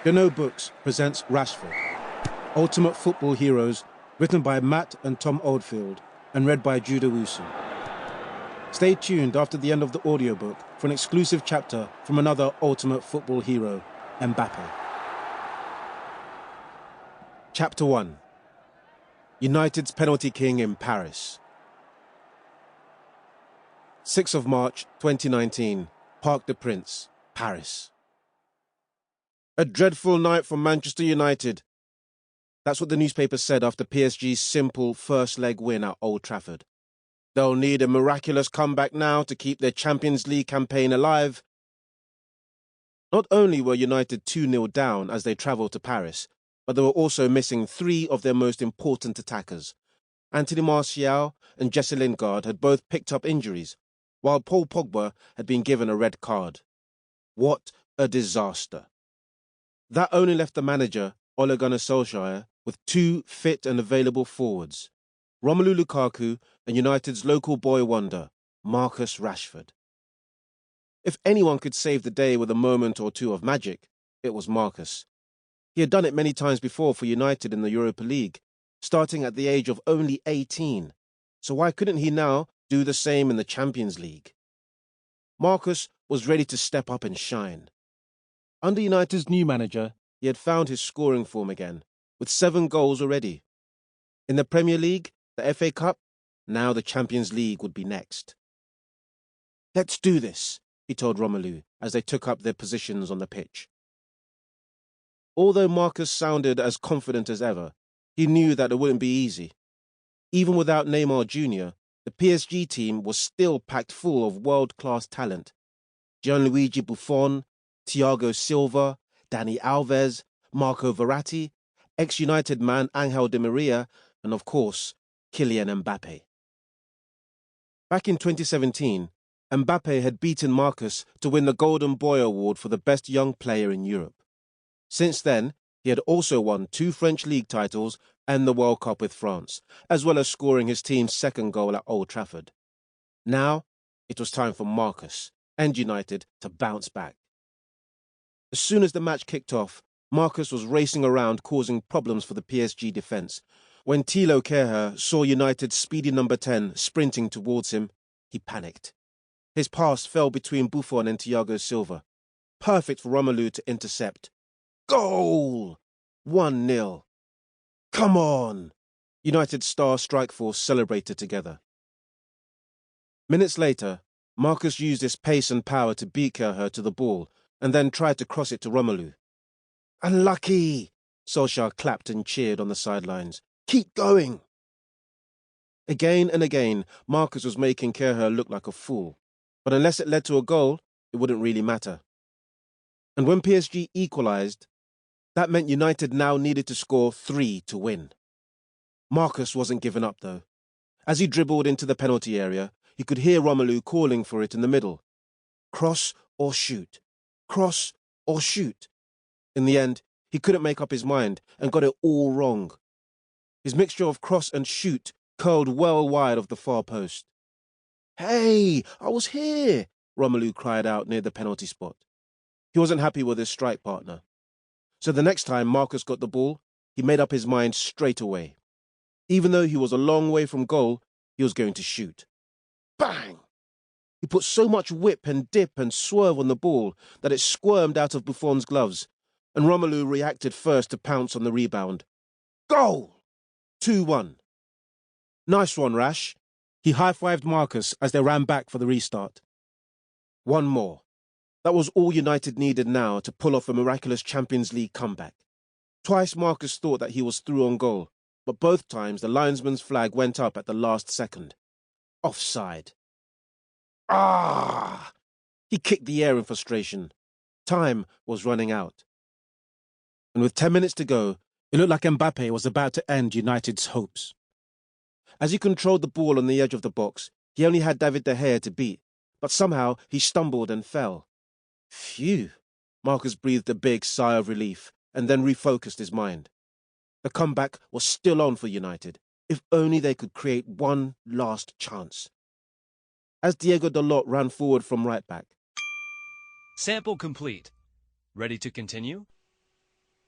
Books presents Rashford, Ultimate Football Heroes, written by Matt and Tom Oldfield, and read by Jude Owusu. Stay tuned after the end of the audiobook for an exclusive chapter from another Ultimate Football Hero, Mbappe. Chapter 1. United's Penalty King in Paris. 6th of March 2019, Parc des Princes, Paris. A dreadful night for Manchester United. That's what the newspaper said after PSG's simple first-leg win at Old Trafford. They'll need a miraculous comeback now to keep their Champions League campaign alive. Not only were United 2-0 down as they travelled to Paris, but they were also missing three of their most important attackers. Anthony Martial and Jesse Lingard had both picked up injuries, while Paul Pogba had been given a red card. What a disaster. That only left the manager, Ole Gunnar Solskjaer, with two fit and available forwards, Romelu Lukaku and United's local boy wonder, Marcus Rashford. If anyone could save the day with a moment or two of magic, it was Marcus. He had done it many times before for United in the Europa League, starting at the age of only 18. So why couldn't he now do the same in the Champions League? Marcus was ready to step up and shine. Under United's new manager, he had found his scoring form again, with 7 goals already. In the Premier League, the FA Cup, now the Champions League would be next. "Let's do this," he told Romelu as they took up their positions on the pitch. Although Marcus sounded as confident as ever, he knew that it wouldn't be easy. Even without Neymar Jr., the PSG team was still packed full of world-class talent. Gianluigi Buffon, Thiago Silva, Dani Alves, Marco Verratti, ex-United man Angel Di Maria, and of course, Kylian Mbappe. Back in 2017, Mbappe had beaten Marcus to win the Golden Boy Award for the best young player in Europe. Since then, he had also won 2 French league titles and the World Cup with France, as well as scoring his team's second goal at Old Trafford. Now, it was time for Marcus and United to bounce back. As soon as the match kicked off, Marcus was racing around causing problems for the PSG defence. When Thilo Kehrer saw United's speedy number 10 sprinting towards him, he panicked. His pass fell between Buffon and Thiago Silva. Perfect for Romelu to intercept. Goal! 1-0. Come on! United's star strike force celebrated together. Minutes later, Marcus used his pace and power to beat Kehrer to the ball, and then tried to cross it to Romelu. "Unlucky!" Solskjaer clapped and cheered on the sidelines. "Keep going!" Again and again, Marcus was making Kehrer look like a fool. But unless it led to a goal, it wouldn't really matter. And when PSG equalised, that meant United now needed to score 3 to win. Marcus wasn't giving up, though. As he dribbled into the penalty area, he could hear Romelu calling for it in the middle. Cross or shoot. Cross or shoot. In the end, he couldn't make up his mind and got it all wrong. His mixture of cross and shoot curled well wide of the far post. "Hey, I was here!" Romelu cried out near the penalty spot. He wasn't happy with his strike partner. So the next time Marcus got the ball, he made up his mind straight away. Even though he was a long way from goal, he was going to shoot. Bang! He put so much whip and dip and swerve on the ball that it squirmed out of Buffon's gloves, and Romelu reacted first to pounce on the rebound. Goal! 2-1. "Nice one, Rash." He high-fived Marcus as they ran back for the restart. One more. That was all United needed now to pull off a miraculous Champions League comeback. Twice Marcus thought that he was through on goal, but both times the linesman's flag went up at the last second. Offside. Ah! He kicked the air in frustration. Time was running out. And with 10 minutes to go, it looked like Mbappe was about to end United's hopes. As he controlled the ball on the edge of the box, he only had David De Gea to beat, but somehow he stumbled and fell. Phew! Marcus breathed a big sigh of relief and then refocused his mind. The comeback was still on for United, if only they could create one last chance. As Diego Dalot ran forward from right back. Sample complete. Ready to continue?